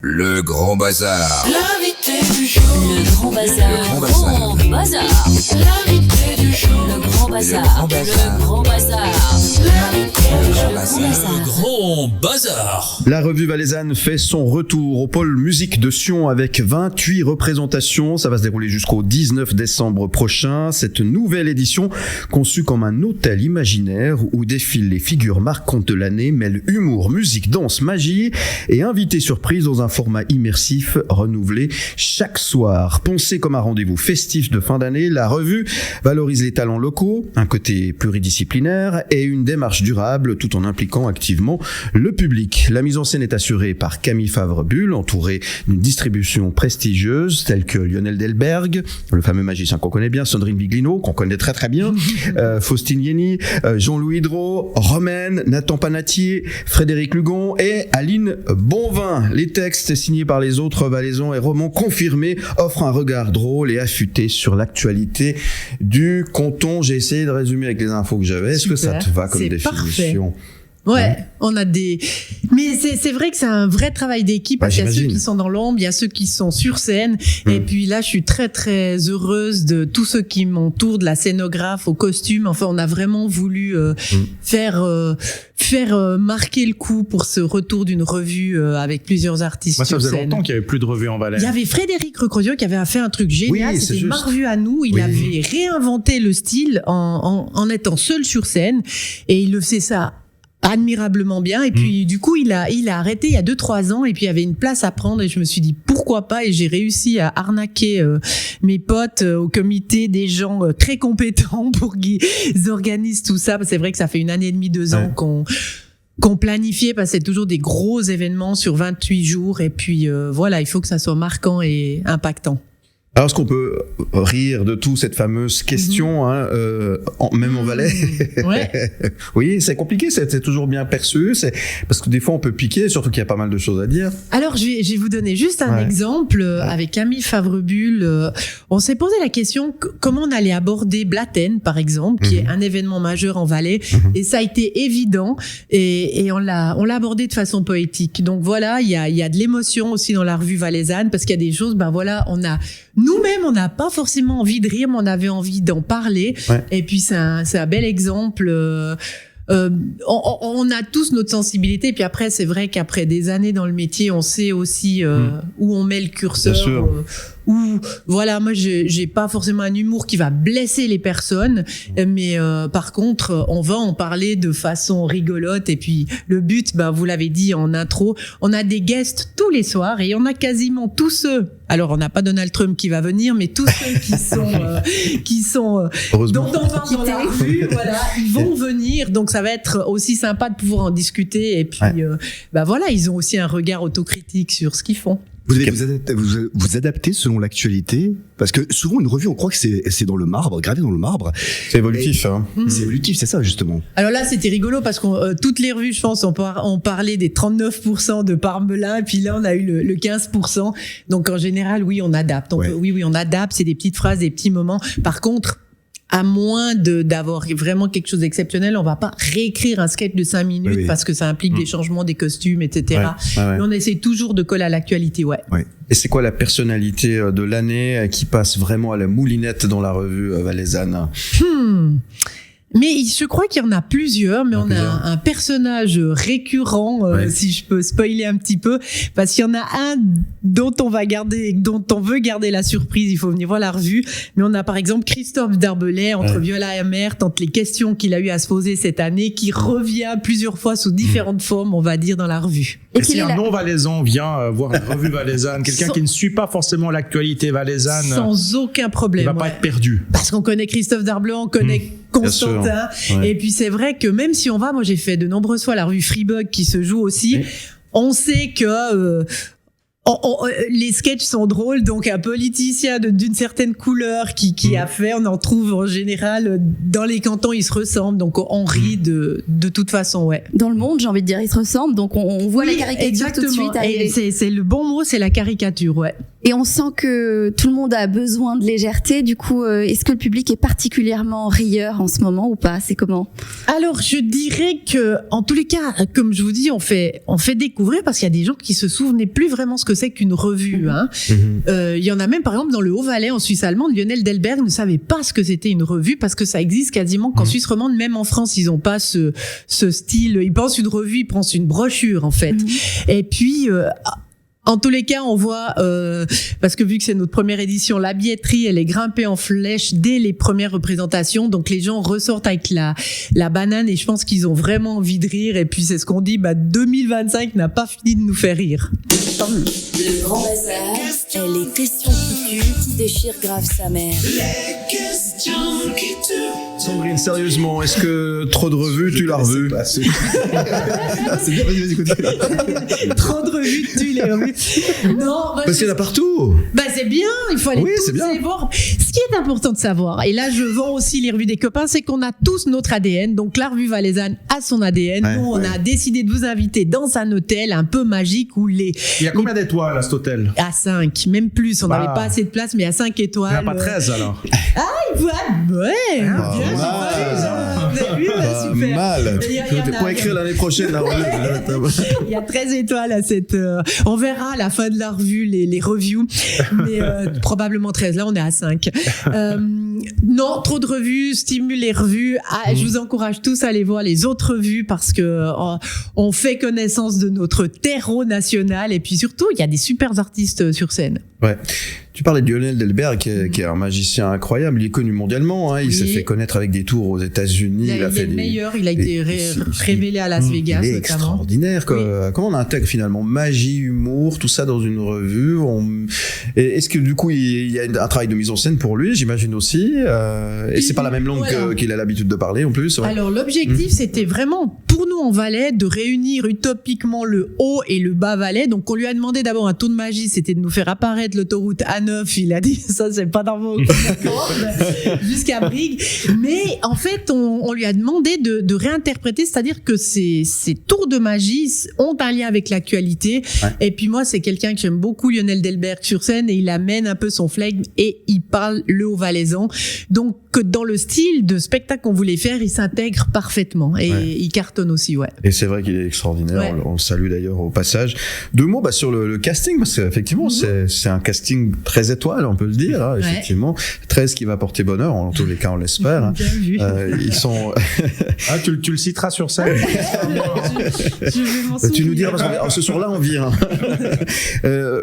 Le Grand Bazar. L'invité du jour. Le Grand Bazar. Le Grand Bazar. Grand Bazar. L'invité du jour. Le Grand Bazar. Le Grand Bazar. Le Grand Bazar. Le Grand Grand Bazar. La revue valaisanne fait son retour au pôle musique de Sion avec 28 représentations. Ça va se dérouler jusqu'au 19 décembre prochain. Cette nouvelle édition, conçue comme un hôtel imaginaire où défilent les figures marquantes de l'année, mêle humour, musique, danse, magie et invités surprises dans un format immersif renouvelé chaque soir. Pensée comme un rendez-vous festif de fin d'année, la revue valorise les talents locaux, un côté pluridisciplinaire et une démarche durable tout en impliquant activement le public. La mise en scène est assurée par Camille Favre-Bull, entourée d'une distribution prestigieuse telle que Lionel Delberg, le fameux magicien qu'on connaît bien, Sandrine Biglino, qu'on connaît très très bien, Faustine Yenny, Jean-Louis Hydro, Romaine, Nathan Panatier, Frédéric Lugon et Aline Bonvin. Les textes signés par les autres valaisans et romans confirmés offrent un regard drôle et affûté sur l'actualité du canton. J'ai essayé de résumer avec les infos que j'avais. Est-ce que ça te va comme définition? Ouais, on a des... Mais c'est vrai que c'est un vrai travail d'équipe, parce qu'il y a ceux qui sont dans l'ombre, il y a ceux qui sont sur scène, et puis là, je suis très, très heureuse de tous ceux qui m'entourent, de la scénographe au costume. Enfin, on a vraiment voulu faire marquer le coup pour ce retour d'une revue avec plusieurs artistes Moi, ça sur faisait scène. longtemps qu'il n'y avait plus de revue en Valais. Il y avait Frédéric Recrozio qui avait fait un truc génial, Oui, c'est c'était juste. ma revue à nous, il avait réinventé le style en étant seul sur scène, et il le faisait ça admirablement bien, et puis du coup il a arrêté il y a 2-3 ans, et puis il y avait une place à prendre, et je me suis dit pourquoi pas, et j'ai réussi à arnaquer mes potes au comité, des gens très compétents pour qu'ils organisent tout ça. C'est vrai que ça fait 1 année et demie, 2 ans qu'on planifiait, parce que c'est toujours des gros événements sur 28 jours, et puis voilà, il faut que ça soit marquant et impactant. Alors, est-ce qu'on peut rire de tout cette fameuse question, même en Valais? Ouais. Oui, c'est compliqué, c'est toujours bien perçu, parce que des fois on peut piquer, surtout qu'il y a pas mal de choses à dire. Alors, je vais vous donner juste un exemple. Avec Camille Favre-Bull, on s'est posé la question comment on allait aborder Blatten, par exemple, qui est un événement majeur en Valais, et ça a été évident, et on l'a abordé de façon poétique. Donc voilà, il y a de l'émotion aussi dans la revue valaisanne, parce qu'il y a des choses, nous-mêmes, on n'a pas forcément envie de rire, mais on avait envie d'en parler. Ouais. Et puis, c'est un bel exemple. On a tous notre sensibilité. Et puis après, c'est vrai qu'après des années dans le métier, on sait aussi où on met le curseur. Voilà, moi, j'ai pas forcément un humour qui va blesser les personnes, mais par contre, on va en parler de façon rigolote. Et puis, le but, vous l'avez dit en intro, on a des guests tous les soirs, et on a quasiment tous ceux. Alors, on n'a pas Donald Trump qui va venir, mais tous ceux qui sont dont on parle dans la rue, voilà, ils vont venir. Donc, ça va être aussi sympa de pouvoir en discuter. Et puis, voilà, ils ont aussi un regard autocritique sur ce qu'ils font. Vous adaptez selon l'actualité, parce que souvent une revue, on croit que c'est dans le marbre, gravé dans le marbre. C'est évolutif, C'est évolutif, c'est ça justement. Alors là, c'était rigolo parce que toutes les revues, je pense, on parlait des 39% de parmelin, et puis là, on a eu le 15%. Donc en général, oui, on adapte. On adapte. C'est des petites phrases, des petits moments. Par contre, à moins d'avoir vraiment quelque chose d'exceptionnel, on va pas réécrire un sketch de 5 minutes parce que ça implique des changements des costumes, etc. Mais on essaie toujours de coller à l'actualité, Et c'est quoi la personnalité de l'année qui passe vraiment à la moulinette dans la revue valaisanne? Mais je crois qu'il y en a plusieurs, mais on a un personnage récurrent, si je peux spoiler un petit peu, parce qu'il y en a un dont on veut garder la surprise, il faut venir voir la revue. Mais on a par exemple Christophe Darbelay, entre Viola et Amère, tant les questions qu'il a eu à se poser cette année, qui revient plusieurs fois sous différentes formes, on va dire, dans la revue. Et si un non-valaisan vient voir la revue valaisanne, quelqu'un qui ne suit pas forcément l'actualité valaisanne, sans aucun problème, il va pas être perdu. Parce qu'on connaît Christophe Darbelay, on connaît Constantin. Et puis c'est vrai que même si on va, moi j'ai fait de nombreuses fois la revue Freebug qui se joue aussi, on sait que les sketchs sont drôles, donc un politicien d'une certaine couleur qui a fait, on en trouve en général dans les cantons, ils se ressemblent, donc on rit de toute façon, Dans le monde, j'ai envie de dire, ils se ressemblent, donc on voit la caricature tout de suite arriver. Et c'est le bon mot, c'est la caricature, Et on sent que tout le monde a besoin de légèreté. Du coup, est-ce que le public est particulièrement rieur en ce moment ou pas? C'est comment? Alors, je dirais que, en tous les cas, comme je vous dis, on fait découvrir parce qu'il y a des gens qui se souvenaient plus vraiment ce que c'est qu'une revue. Hein. Il y en a même, par exemple, dans le Haut-Valais, en Suisse allemande, Lionel Delberg ne savait pas ce que c'était une revue parce que ça existe quasiment qu'en Suisse romande, même en France, ils ont pas ce style. Ils pensent une revue, ils pensent une brochure, en fait. Et puis, en tous les cas, on voit, parce que vu que c'est notre première édition, la billetterie, elle est grimpée en flèche dès les premières représentations. Donc, les gens ressortent avec la banane et je pense qu'ils ont vraiment envie de rire. Et puis, c'est ce qu'on dit, 2025 n'a pas fini de nous faire rire. Le grand bazar, et les questions qui tuent, qui déchirent grave sa mère. Les questions qui tuent. Sandrine, sérieusement, est-ce que trop de revues, tu l'as revu? C'est bien, vas-y, continue. Trop de revues, tu les revues. Non, Parce qu'il y en a partout. c'est bien, il faut aller Oui, c'est tous bien. les voir. Ce qui est important de savoir, et là je vends aussi les revues des copains, c'est qu'on a tous notre ADN. Donc la revue valaisanne a son ADN. Ouais, Nous, on a décidé de vous inviter dans un hôtel un peu magique où Il y a combien d'étoiles à cet hôtel? à 5, même plus, on n'avait pas assez de place, mais à 5 Il n'y étoiles. en a pas 13 alors. Ouais, bien, mal. j'ai pas vu, vous avez vu, Pas super. mal. Il y en a- Pour écrire l'année prochaine la revue. Il y a 13 étoiles à cette. On verra à la fin de la revue les reviews, mais probablement 13. Là, on est à 5. Non, trop de revues, stimule les revues. Je vous encourage tous à aller voir les autres revues parce que on fait connaissance de notre terreau national et puis surtout, il y a des super artistes sur scène. Ouais. Tu parlais de Lionel Delberg, qui est un magicien incroyable. Il est connu mondialement. Hein. Il s'est fait connaître avec des tours aux États-Unis. Il est le meilleur. Il a été révélé à Las Vegas, il est notamment. extraordinaire. Comment on intègre finalement magie, humour, tout ça dans une revue? Et est-ce que du coup il y a un travail de mise en scène pour lui, j'imagine aussi. Et c'est pas la même langue qu'il a l'habitude de parler en plus. Ouais. Alors l'objectif c'était vraiment pour nous en Valais de réunir utopiquement le haut et le bas Valais. Donc on lui a demandé d'abord un tour de magie, c'était de nous faire apparaître l'autoroute A9. Il a dit ça c'est pas dans vos cordes jusqu'à Brigue. Mais en fait on lui a demandé de réinterpréter, c'est-à-dire que ces tours de magie ont un lien avec l'actualité. Ouais. Et puis moi c'est quelqu'un que j'aime beaucoup, Lionel Delberg sur scène, et il amène un peu son flegme et il parle le haut-valaisan. Donc dans le style de spectacle qu'on voulait faire, il s'intègre parfaitement et il cartonne aussi, ouais. Et c'est vrai qu'il est extraordinaire. Ouais. On le salue d'ailleurs au passage. 2 mots sur le casting, parce qu'effectivement c'est un casting 13 étoiles, on peut le dire. Hein, effectivement, 13 qui va porter bonheur, en tous les cas on l'espère. Hein. Bien vu. Ils sont. Tu le citeras sur scène. Tu nous diras parce que ce soir-là on vient.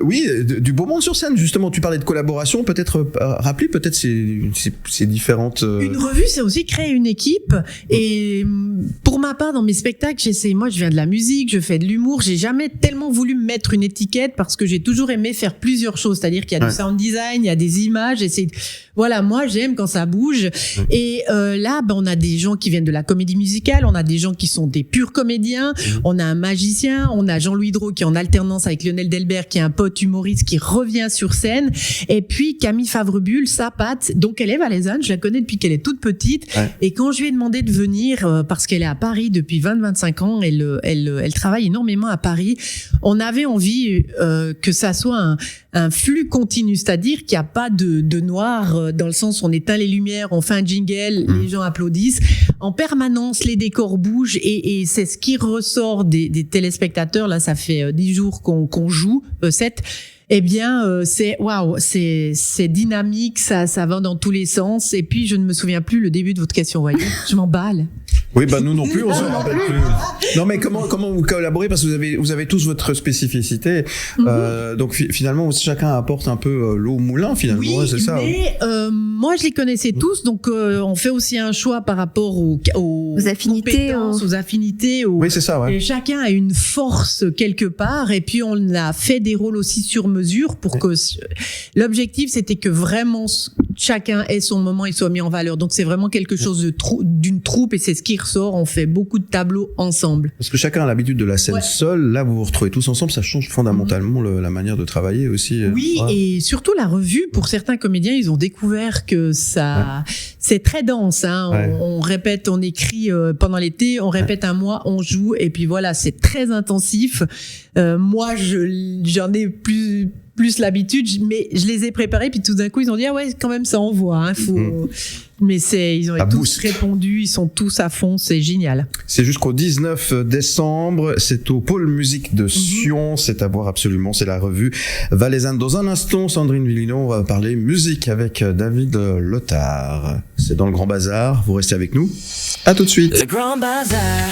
Oui, du beau monde sur scène. Justement, tu parlais de collaboration. Peut-être rappeler peut-être ces différentes. Une revue, c'est aussi créer une équipe. Et pour ma part, dans mes spectacles, moi, je viens de la musique, je fais de l'humour. J'ai jamais tellement voulu me mettre une étiquette parce que j'ai toujours aimé faire plusieurs choses. C'est-à-dire qu'il y a du sound design, il y a des images. Et voilà, moi, j'aime quand ça bouge. Et là, on a des gens qui viennent de la comédie musicale, on a des gens qui sont des purs comédiens, on a un magicien, on a Jean-Louis Drault qui est en alternance avec Lionel Delberg, qui est un pote humoriste qui revient sur scène. Et puis Camille Favrebulle, sa patte, donc elle est valaisanne, je la connais depuis qu'elle est toute petite. Et quand je lui ai demandé de venir, parce qu'elle est à Paris depuis 20-25 ans, elle travaille énormément à Paris, on avait envie que ça soit un flux continu, c'est-à-dire qu'il n'y a pas de noir dans le sens où on éteint les lumières, on fait un jingle, les gens applaudissent. En permanence, les décors bougent et c'est ce qui ressort des téléspectateurs. Là, ça fait 10 jours qu'on joue, 7. Eh bien, c'est waouh, c'est dynamique, ça va dans tous les sens. Et puis, je ne me souviens plus le début de votre question, voyez. Je m'emballe. Oui, nous non plus, on se rappelle plus. Non, mais comment vous collaborez, parce que vous avez tous votre spécificité. Donc finalement, chacun apporte un peu l'eau au moulin, finalement. Oui, c'est ça. Mais moi, je les connaissais tous, donc on fait aussi un choix par rapport aux affinités, aux affinités. Oui, c'est ça. Ouais. Et chacun a une force quelque part, et puis on a fait des rôles aussi sur mesure pour que l'objectif, c'était que vraiment chacun ait son moment et soit mis en valeur. Donc c'est vraiment quelque chose d'une troupe, et c'est ce qui ressort. On fait beaucoup de tableaux ensemble. Parce que chacun a l'habitude de la scène seule. Là, vous vous retrouvez tous ensemble. Ça change fondamentalement la manière de travailler aussi. Oui, et surtout la revue. Pour certains comédiens, ils ont découvert que c'est très dense. Hein. On répète, on écrit pendant l'été, on répète un mois, on joue, et puis voilà, c'est très intensif. Moi, j'en ai plus l'habitude, mais je les ai préparés, puis tout d'un coup, ils ont dit, ah ouais, quand même, ça envoie, hein, faut... Mais ils ont tous répondu, ils sont tous à fond, c'est génial. C'est jusqu'au 19 décembre, c'est au pôle musique de Sion, c'est à voir absolument, c'est la revue valaisanne. Dans un instant, Sandrine Villino, on va parler musique avec David Lothar. C'est dans le Grand Bazar, vous restez avec nous. À tout de suite. Le Grand Bazar.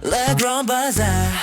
Le Grand Bazar.